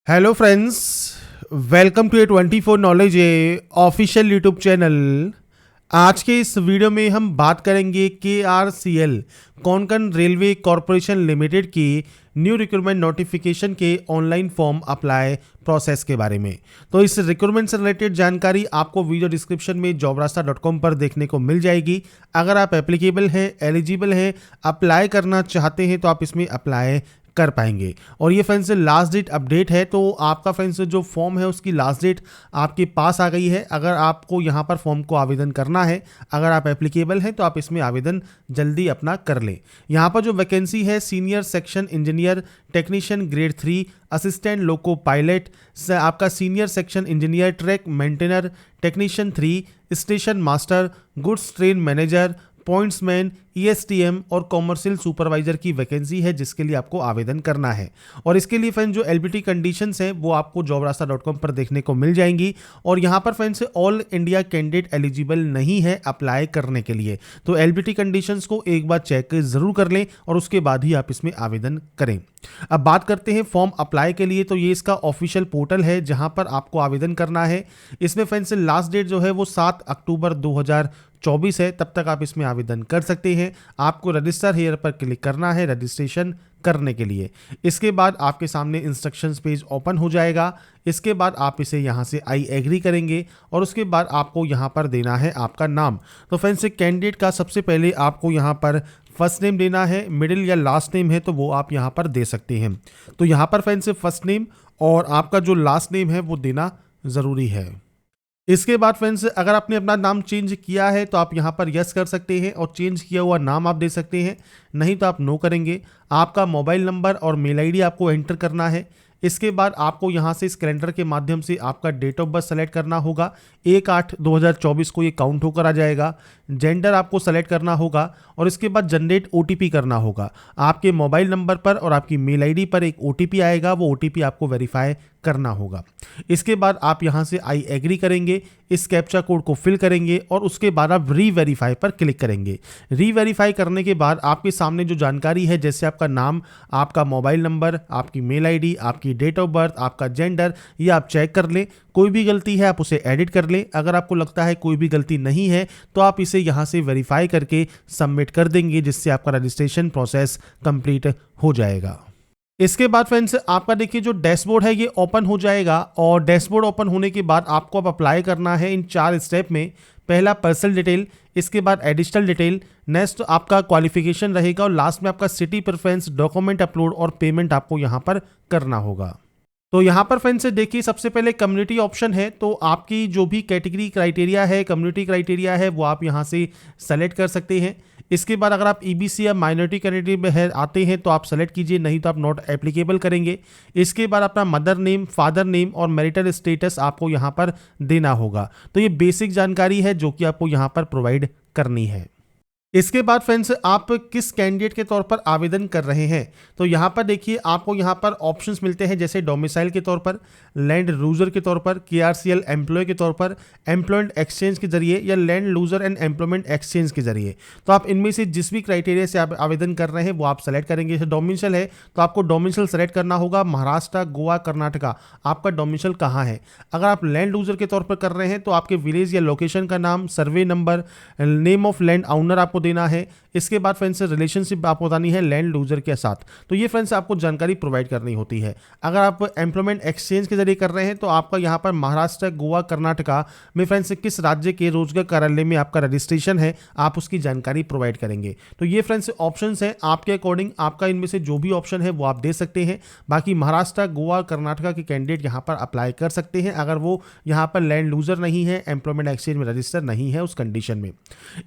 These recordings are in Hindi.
Hello friends, welcome to a 24 knowledge a official YouTube channel. आज के इस वीडियो में हम बात करेंगे KRCL Konkan railway corporation limited की न्यू रिक्रूटमेंट नोटिफिकेशन के ऑनलाइन फॉर्म अप्लाई प्रोसेस के बारे में। तो इस रिक्रूटमेंट से रिलेटेड जानकारी आपको वीडियो डिस्क्रिप्शन में jobrasta.com पर देखने को मिल जाएगी। अगर आप एप्लीकेबल हैं, एलिजिबल हैं, अप्लाई करना चाहते हैं तो आप इसमें अप्लाई कर पाएंगे। और ये फ्रेंड्स लास्ट डेट अपडेट है, तो आपका फ्रेंड्स जो फॉर्म है उसकी लास्ट डेट आपके पास आ गई है। अगर आपको यहाँ पर फॉर्म को आवेदन करना है, अगर आप एप्लीकेबल हैं तो आप इसमें आवेदन जल्दी अपना कर लें। यहाँ पर जो वैकेंसी है senior section engineer technician grade 3, assistant loco pilot, आपका senior section engineer track maintainer technician 3, station master, goods train manager, pointsman, ESTM और कॉमर्शियल सुपरवाइजर की वैकेंसी है जिसके लिए आपको आवेदन करना है। और इसके लिए फ्रेंड्स जो एलिजिबिलिटी कंडीशंस हैं वो आपको jobrasta.com पर देखने को मिल जाएंगी। और यहाँ पर friends all India candidate eligible नहीं है अप्लाई करने के लिए, तो एलिजिबिलिटी कंडीशंस को एक बार चेक जरूर कर लें और उसके बाद ही आप इसमें आवेदन करें। अब बात करते हैं फॉर्म अप्लाई के लिए, तो ये इसका ऑफिशियल पोर्टल है जहां पर आपको आवेदन करना है। इसमें फ्रेंड्स लास्ट डेट जो है वो 7 अक्टूबर 2024 है, तब तक आप इसमें आवेदन कर सकते हैं। आपको रजिस्टर हेयर पर क्लिक करना है रजिस्ट्रेशन करने के लिए। इसके बाद आपके सामने इंस्ट्रक्शंस पेज ओपन हो जाएगा। इसके बाद आप इसे यहाँ से आई एग्री करेंगे और उसके बाद आपको यहाँ पर देना है आपका नाम। तो फ्रेंड्स कैंडिडेट का सबसे पहले आपको यहाँ पर फर्स्ट नेम देना है, मिडिल या लास्ट नेम है तो वो आप यहाँ पर दे सकते हैं। तो यहाँ पर फ्रेंड्स फर्स्ट नेम और आपका जो लास्ट नेम है वो देना ज़रूरी है। इसके बाद फ्रेंड्स अगर आपने अपना नाम चेंज किया है तो आप यहाँ पर यस कर सकते हैं और चेंज किया हुआ नाम आप दे सकते हैं, नहीं तो आप नो करेंगे। आपका मोबाइल नंबर और मेल आईडी आपको एंटर करना है। इसके बाद आपको यहाँ से इस कैलेंडर के माध्यम से आपका डेट ऑफ बर्थ सेलेक्ट करना होगा। 1/8/2024 को ये काउंट होकर आ जाएगा। जेंडर आपको सेलेक्ट करना होगा और इसके बाद जनरेट OTP करना होगा। आपके मोबाइल नंबर पर और आपकी मेल आईडी पर एक OTP आएगा, वो OTP आपको वेरीफाई करना होगा। इसके बाद आप यहाँ से आई एग्री करेंगे, इस कैप्चा कोड को फिल करेंगे और उसके बाद आप री-वेरीफाई पर क्लिक करेंगे। री-वेरीफाई करने के बाद आपके सामने जो जानकारी है, जैसे आपका नाम, आपका मोबाइल नंबर, आपकी मेल आईडी, आपकी डेट ऑफ बर्थ, आपका जेंडर, ये आप चेक कर लें। कोई भी गलती है आप उसे एडिट कर लें। अगर आपको लगता है कोई भी गलती नहीं है तो आप इसे यहाँ से वेरीफाई करके सबमिट कर देंगे, जिससे आपका रजिस्ट्रेशन प्रोसेस कंप्लीट हो जाएगा। इसके बाद फ्रेंड्स आपका देखिए जो डैशबोर्ड है ये ओपन हो जाएगा और डैशबोर्ड ओपन होने के बाद आपको अब अप्लाई करना है इन 4 स्टेप में। पहला पर्सनल डिटेल, इसके बाद एडिशनल डिटेल, नेक्स्ट आपका क्वालिफिकेशन रहेगा और लास्ट में आपका सिटी प्रेफरेंस, डॉक्यूमेंट अपलोड और पेमेंट आपको यहाँ पर करना होगा। तो यहाँ पर फ्रेंड्स देखिए सबसे पहले कम्युनिटी ऑप्शन है, तो आपकी जो भी कैटेगरी क्राइटेरिया है, कम्युनिटी क्राइटेरिया है, वो आप यहाँ से सेलेक्ट कर सकते हैं। इसके बाद अगर आप EBC या माइनॉरिटी कैटेगरी में है आते हैं तो आप सेलेक्ट कीजिए, नहीं तो आप नॉट एप्लीकेबल करेंगे। इसके बाद अपना मदर नेम, फादर नेम और मैरिटल स्टेटस आपको यहाँ पर देना होगा। तो ये बेसिक जानकारी है जो कि आपको यहाँ पर प्रोवाइड करनी है। इसके बाद फ्रेंड्स आप किस कैंडिडेट के तौर पर आवेदन कर रहे हैं, तो यहाँ पर देखिए आपको यहाँ पर ऑप्शंस मिलते हैं, जैसे डोमिसाइल के तौर पर, लैंड लूजर के तौर पर, KRCL एम्प्लॉय के तौर पर, एम्प्लॉयमेंट एक्सचेंज के जरिए या land loser and employment exchange के जरिए। तो आप इनमें से जिस भी क्राइटेरिया से आप आवेदन कर रहे हैं वो आप सेलेक्ट करेंगे। जैसे डोमिसाइल है तो आपको डोमिसाइल सेलेक्ट करना होगा, महाराष्ट्र, गोवा, कर्नाटका आपका डोमिसाइल कहाँ है। अगर आप लैंड लूजर के तौर पर कर रहे हैं तो आपके विलेज या लोकेशन का नाम, survey number, name of land owner आपको देना है। इसके बाद फ्रेंड्स रिलेशनशिप आपको बतानी है लैंड लूजर के साथ। तो ये फ्रेंड्स आपको जानकारी प्रोवाइड करनी होती है। अगर आप एम्प्लॉयमेंट एक्सचेंज के जरिए कर रहे हैं तो आपका यहाँ पर महाराष्ट्र, गोवा, कर्नाटका में फ्रेंड्स किस राज्य के रोजगार कार्यालय में आपका रजिस्ट्रेशन है, आप उसकी जानकारी प्रोवाइड करेंगे। तो ये फ्रेंड्स ऑप्शंस हैं, आपके अकॉर्डिंग आपका इनमें से जो भी ऑप्शन है वो आप दे सकते हैं। बाकी महाराष्ट्र, गोवा, कर्नाटका के कैंडिडेट यहाँ पर अप्लाई कर सकते हैं अगर वो यहाँ पर लैंड लूजर नहीं है, एम्प्लॉयमेंट एक्सचेंज में रजिस्टर नहीं है उस कंडीशन में।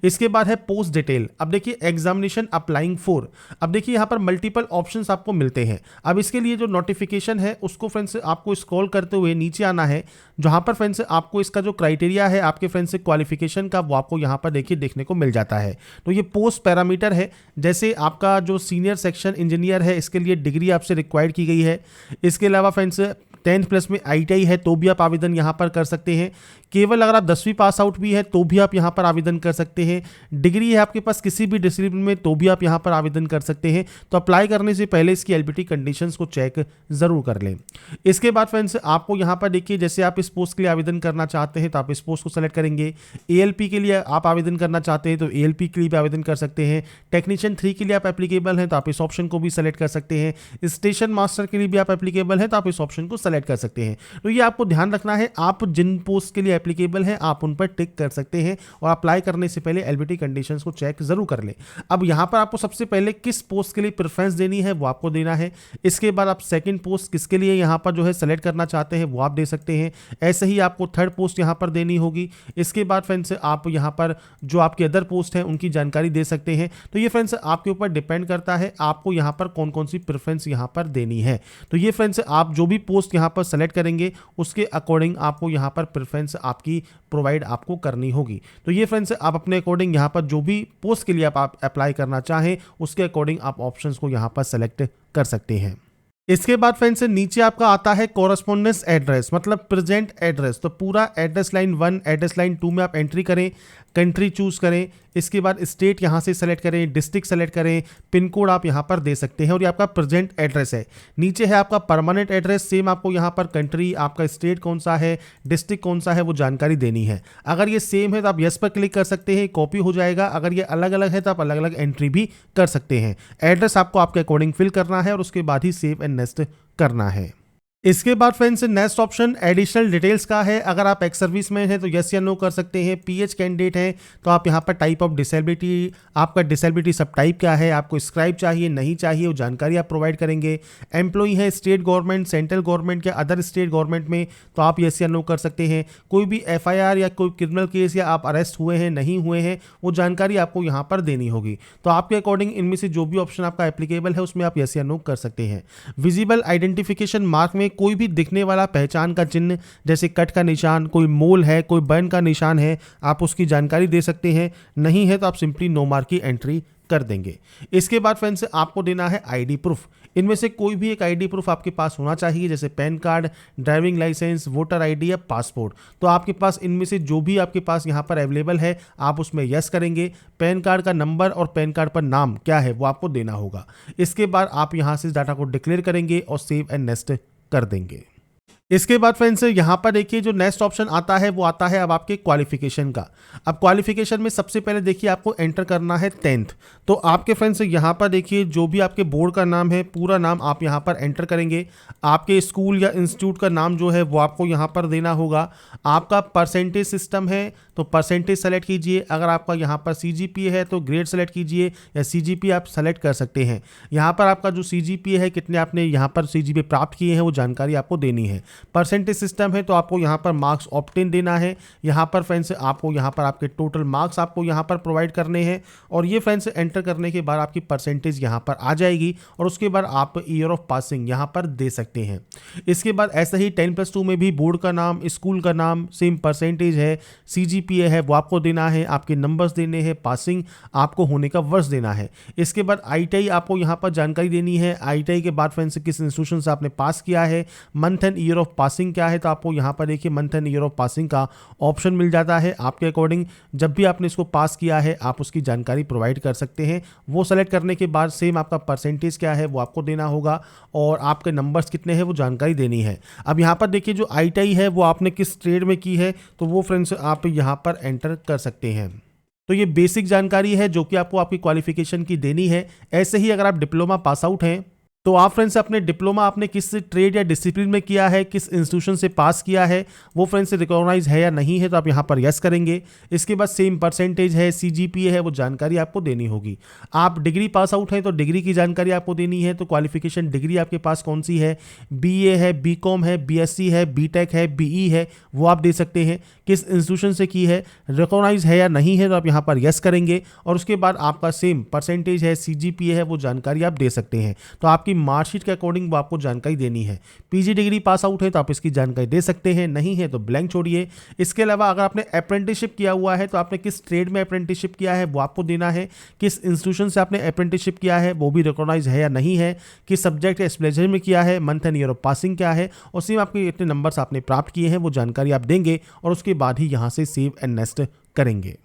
इसके बाद है पोस्ट डिटेल। अब देखिए एग्जामिनेशन अप्लाइंग फॉर, अब देखिए यहाँ पर मल्टीपल ऑप्शंस आपको मिलते हैं। अब इसके लिए जो नोटिफिकेशन है उसको फ्रेंड्स आपको स्क्रॉल करते हुए नीचे आना है, जहाँ पर फ्रेंड्स आपको इसका जो क्राइटेरिया है आपके फ्रेंड्स क्वालिफिकेशन का वो आपको यहाँ पर देखिए देखने को मिल जाता है। तो ये पोस्ट पैरामीटर है, जैसे आपका जो सीनियर सेक्शन इंजीनियर है इसके लिए डिग्री आपसे रिक्वायर्ड की गई है। इसके अलावा फ्रेंड्स 10th प्लस में ITI है तो भी आप आवेदन यहाँ पर कर सकते हैं। केवल अगर आप 10वीं पास आउट भी है तो भी आप यहाँ पर आवेदन कर सकते हैं। डिग्री है आपके पास किसी भी डिसिप्लिन में तो भी आप यहाँ पर आवेदन कर सकते हैं। तो अप्लाई करने से पहले इसकी एलिजिबिलिटी कंडीशंस को चेक ज़रूर कर लें। इसके बाद फ्रेंड्स आपको यहाँ पर देखिए, जैसे आप इस पोस्ट के लिए आवेदन करना चाहते हैं तो आप इस पोस्ट को सेलेक्ट करेंगे। ALP के लिए आप आवेदन करना चाहते हैं तो ALP के लिए भी आवेदन कर सकते हैं। टेक्नीशियन 3 के लिए आप एप्लीकेबल हैं तो आप इस ऑप्शन को भी सेलेक्ट कर सकते हैं। स्टेशन मास्टर के लिए भी आप एप्लीकेबल हैं तो आप इस ऑप्शन को सेलेक्ट कर सकते हैं। तो ये आपको ध्यान रखना है, आप जिन पोस्ट के लिए एप्लीकेबल हैं आप उन पर टिक कर सकते हैं और अप्लाई करने से पहले एलिजिबिलिटी कंडीशंस को चेक जरूर कर लें। अब यहाँ पर आपको सबसे पहले किस पोस्ट के लिए प्रेफरेंस देनी है वो आपको देना है। इसके बाद आप सेकंड पोस्ट किसके लिए यहाँ पर जो है सेलेक्ट करना चाहते हैं वो आप दे सकते हैं। ऐसे ही आपको थर्ड पोस्ट यहाँ पर देनी होगी। इसके बाद फ्रेंड्स आप यहाँ पर जो आपके अदर पोस्ट हैं उनकी जानकारी दे सकते हैं। तो ये फ्रेंड्स आपके ऊपर डिपेंड करता है आपको यहाँ पर कौन कौन सी प्रेफरेंस यहाँ पर देनी है। तो ये फ्रेंड्स आप जो भी पोस्ट यहाँ पर सेलेक्ट करेंगे उसके अकॉर्डिंग आपको यहाँ पर प्रेफरेंस आपकी प्रोवाइड आपको करनी होगी। तो ये फ्रेंड्स आप अपने अकॉर्डिंग यहाँ पर जो भी पोस्ट के लिए आप अप्लाई करना चाहें उसके अकॉर्डिंग आप ऑप्शंस को यहाँ पर सेलेक्ट कर सकते हैं। इसके बाद फ्रेंड्स नीचे आपका आता है कॉरस्पॉन्डेंस एड्रेस, मतलब प्रेजेंट एड्रेस। तो पूरा एड्रेस लाइन 1 एड्रेस लाइन 2 में आप एंट्री करें, कंट्री चूज करें, इसके बाद स्टेट यहाँ से सेलेक्ट करें, डिस्ट्रिक्ट सेलेक्ट करें, पिन कोड आप यहाँ पर दे सकते हैं और ये आपका प्रेजेंट एड्रेस है। नीचे है आपका परमानेंट एड्रेस, सेम आपको यहाँ पर कंट्री, आपका स्टेट कौन सा है, डिस्ट्रिक्ट कौन सा है वो जानकारी देनी है। अगर ये सेम है तो आप यस पर क्लिक कर सकते हैं, कॉपी हो जाएगा। अगर ये अलग अलग है तो आप अलग अलग एंट्री भी कर सकते हैं। एड्रेस आपको आपके अकॉर्डिंग फिल करना है और उसके बाद ही सेव एंड नेक्स्ट करना है। इसके बाद friends next option additional details का है। अगर आप एक्स सर्विस में हैं तो यस या नो कर सकते हैं। PH कैंडिडेट हैं तो आप यहाँ पर टाइप ऑफ डिसेबिलिटी, आपका डिसेबिलिटी सब टाइप क्या है, आपको स्क्राइब चाहिए नहीं चाहिए वो जानकारी आप प्रोवाइड करेंगे। एम्प्लॉई है स्टेट गवर्नमेंट, सेंट्रल गवर्नमेंट या अदर स्टेट गवर्नमेंट में तो आप यस या नो कर सकते हैं। कोई भी FIR या कोई क्रिमिनल केस या आप अरेस्ट हुए हैं नहीं हुए हैं वो जानकारी आपको यहाँ पर देनी होगी। तो आपके अकॉर्डिंग इनमें से जो भी ऑप्शन आपका एप्लीकेबल है उसमें आप यस या नो कर सकते हैं। विजिबल आइडेंटिफिकेशन मार्क में कोई भी दिखने वाला पहचान का चिन्ह जैसे कट का निशान, कोई मोल है, कोई बर्न का निशान है, आप उसकी जानकारी दे सकते हैं। नहीं है तो आप सिंपली नो मार्क की एंट्री कर देंगे। इसके बाद फ्रेंड्स आपको देना है ID प्रूफ। इनमें से कोई भी एक ID प्रूफ आपके पास होना चाहिए, जैसे PAN card, driving licence, voter ID या पासपोर्ट। तो आपके पास इनमें से जो भी आपके पास यहाँ पर अवेलेबल है आप उसमें यस करेंगे। पैन कार्ड का नंबर और पैन कार्ड पर नाम क्या है वो आपको देना होगा। इसके बाद आप यहाँ से डाटा को डिक्लेयर करेंगे और सेव एंड नेक्स्ट कर देंगे। इसके बाद फ्रेंड्स यहाँ पर देखिए जो नेक्स्ट ऑप्शन आता है वो आता है अब आपके क्वालिफिकेशन का। अब क्वालिफिकेशन में सबसे पहले देखिए आपको एंटर करना है 10th। तो आपके फ्रेंड्स यहाँ पर देखिए जो भी आपके बोर्ड का नाम है पूरा नाम आप यहाँ पर एंटर करेंगे। आपके स्कूल या इंस्टीट्यूट का नाम जो है वो आपको यहाँ पर देना होगा। आपका परसेंटेज सिस्टम है तो परसेंटेज सेलेक्ट कीजिए। अगर आपका यहाँ पर CGPA है तो ग्रेड सेलेक्ट कीजिए या CGPA आप सेलेक्ट कर सकते हैं। यहाँ पर आपका जो CGPA है कितने आपने यहाँ पर CGPA प्राप्त किए हैं वो जानकारी आपको देनी है। परसेंटेज सिस्टम है तो आपको यहाँ पर मार्क्स ऑब्टेन देना है। यहाँ पर फ्रेंड्स आपको यहाँ पर आपके टोटल मार्क्स आपको यहाँ पर प्रोवाइड करने हैं और ये फ्रेंड्स एंटर करने के बाद आपकी परसेंटेज यहाँ पर आ जाएगी और उसके बाद आप ईयर ऑफ पासिंग यहाँ पर दे सकते हैं। इसके बाद ऐसा ही 10+2 में भी बोर्ड का नाम, स्कूल का नाम, सेम परसेंटेज है, CGPA है वो आपको देना है, आपके नंबर्स देने हैं, पासिंग आपको होने का वर्ष देना है। इसके बाद ITI आपको यहाँ पर जानकारी देनी है। ITI के बाद फ्रेंड्स किस इंस्टीट्यूशन से आपने पास किया है, month and year of passing क्या है। तो आपको यहाँ पर देखिए month and year of passing का ऑप्शन मिल जाता है। आपके अकॉर्डिंग जब भी आपने इसको पास किया है आप उसकी जानकारी प्रोवाइड कर सकते हैं। वो सेलेक्ट करने के बाद सेम आपका परसेंटेज क्या है वो आपको देना होगा और आपके नंबर्स कितने हैं वो जानकारी देनी है। अब यहाँ पर देखिए जो ITI है वो आपने किस ट्रेड में की है तो वो फ्रेंड्स आप यहाँ पर एंटर कर सकते हैं। तो ये बेसिक जानकारी है जो कि आपको आपकी क्वालिफिकेशन की देनी है। ऐसे ही अगर आप डिप्लोमा पास आउट हैं तो आप फ्रेंड्स अपने डिप्लोमा आपने किस ट्रेड या डिसिप्लिन में किया है, किस इंस्टीट्यूशन से पास किया है, वो फ्रेंड्स रिकॉग्नाइज है या नहीं है तो आप यहाँ पर यस करेंगे। इसके बाद सेम परसेंटेज है, CGPA है वो जानकारी आपको देनी होगी। आप डिग्री पास आउट हैं तो डिग्री की जानकारी आपको देनी है। तो क्वालिफिकेशन डिग्री आपके पास कौन सी है, BA है, BCom है, BSc है, BTech है, BE है वो आप दे सकते हैं। किस इंस्टीट्यूशन से की है, रिकॉग्नाइज है या नहीं है तो आप यहाँ पर यस करेंगे और उसके बाद आपका सेम परसेंटेज है, CGPA है वो जानकारी आप दे सकते हैं। तो आपकी आपकी मार्कशीट के अकॉर्डिंग वो आपको जानकारी देनी है। पीजी डिग्री पास आउट है तो आप इसकी जानकारी दे सकते हैं, नहीं है तो ब्लैंक छोड़िए। इसके अलावा अगर आपने अप्रेंटिसशिप किया हुआ है तो आपने किस ट्रेड में अप्रेंटिसशिप किया है वो आपको देना है, किस इंस्टीट्यूशन से आपने अप्रेंटिसशिप किया है वो भी रिकॉग्नाइज है या नहीं है, किस सब्जेक्ट या स्पेशलाइजेशन में किया है, month and year of passing क्या है, और उसी में आपके इतने नंबर्स आपने प्राप्त किए हैं वो जानकारी आप देंगे और उसके बाद ही यहाँ से सेव एंड नेक्स्ट करेंगे।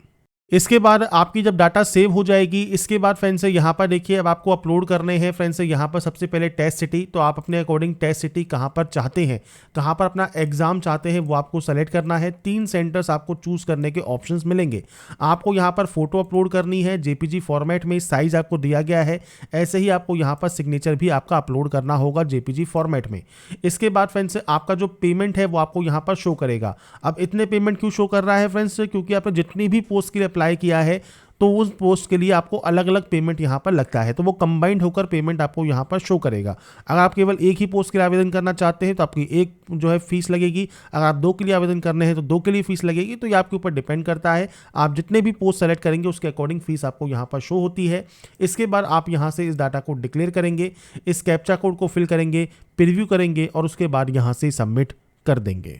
इसके बाद आपकी जब डाटा सेव हो जाएगी, इसके बाद फ्रेंड्स से यहाँ पर देखिए अब आपको अपलोड करने हैं फ्रेंड्स से यहाँ पर सबसे पहले टेस्ट सिटी। तो आप अपने अकॉर्डिंग टेस्ट सिटी कहाँ पर चाहते हैं, कहाँ पर अपना एग्जाम चाहते हैं वो आपको सेलेक्ट करना है। 3 सेंटर्स आपको चूज करने के ऑप्शंस मिलेंगे। आपको यहाँ पर फोटो अपलोड करनी है जेपीजी फॉर्मेट में, साइज आपको दिया गया है। ऐसे ही आपको यहाँ पर सिग्नेचर भी आपका अपलोड करना होगा जेपीजी फॉर्मेट में। इसके बाद फ्रेंड्स से आपका जो पेमेंट है वो आपको यहाँ पर शो करेगा। अब इतने पेमेंट क्यों शो कर रहा है फ्रेंड्स, क्योंकि आपने जितनी भी पोस्ट के लिए अप्लाई किया है तो उस पोस्ट के लिए आपको अलग अलग पेमेंट यहाँ पर लगता है, तो वो कंबाइंड होकर पेमेंट आपको यहाँ पर शो करेगा। अगर आप केवल एक ही पोस्ट के लिए आवेदन करना चाहते हैं तो आपकी एक जो है फीस लगेगी, अगर आप 2 के लिए आवेदन करने हैं तो 2 के लिए फीस लगेगी। तो ये आपके ऊपर डिपेंड करता है, आप जितने भी पोस्ट सेलेक्ट करेंगे उसके अकॉर्डिंग फीस आपको यहाँ पर शो होती है। इसके बाद आप यहाँ से इस डाटा को डिक्लेयर करेंगे, इस कैप्चा कोड को फिल करेंगे, प्रीव्यू करेंगे और उसके बाद यहाँ से सबमिट कर देंगे।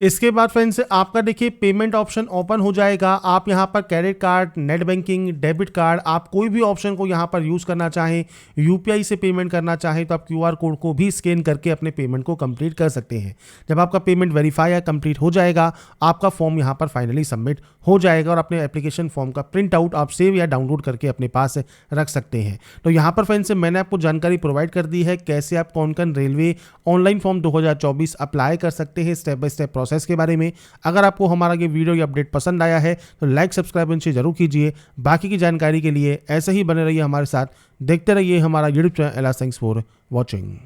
इसके बाद फ्रेंड्स आपका देखिए पेमेंट ऑप्शन ओपन हो जाएगा। आप यहाँ पर credit card, net banking, debit card, आप कोई भी ऑप्शन को यहाँ पर यूज़ करना चाहें, यूपीआई से पेमेंट करना चाहें तो आप क्यूआर कोड को भी स्कैन करके अपने पेमेंट को कंप्लीट कर सकते हैं। जब आपका पेमेंट वेरीफाई या कंप्लीट हो जाएगा आपका फॉर्म यहाँ पर फाइनली सबमिट हो जाएगा और अपने एप्लीकेशन फॉर्म का प्रिंट आउट आप सेव या डाउनलोड करके अपने पास रख सकते हैं। तो यहाँ पर फ्रेंड्स मैंने आपको जानकारी प्रोवाइड कर दी है कैसे आप Konkan railway online form 2024 apply कर सकते हैं, स्टेप बाय स्टेप प्रोसेस के बारे में। अगर आपको हमारा ये वीडियो या अपडेट पसंद आया है तो लाइक सब्सक्राइब इनसे जरूर कीजिए। बाकी की जानकारी के लिए ऐसे ही बने रहिए हमारे साथ, देखते रहिए हमारा YouTube channel. Thanks for watching.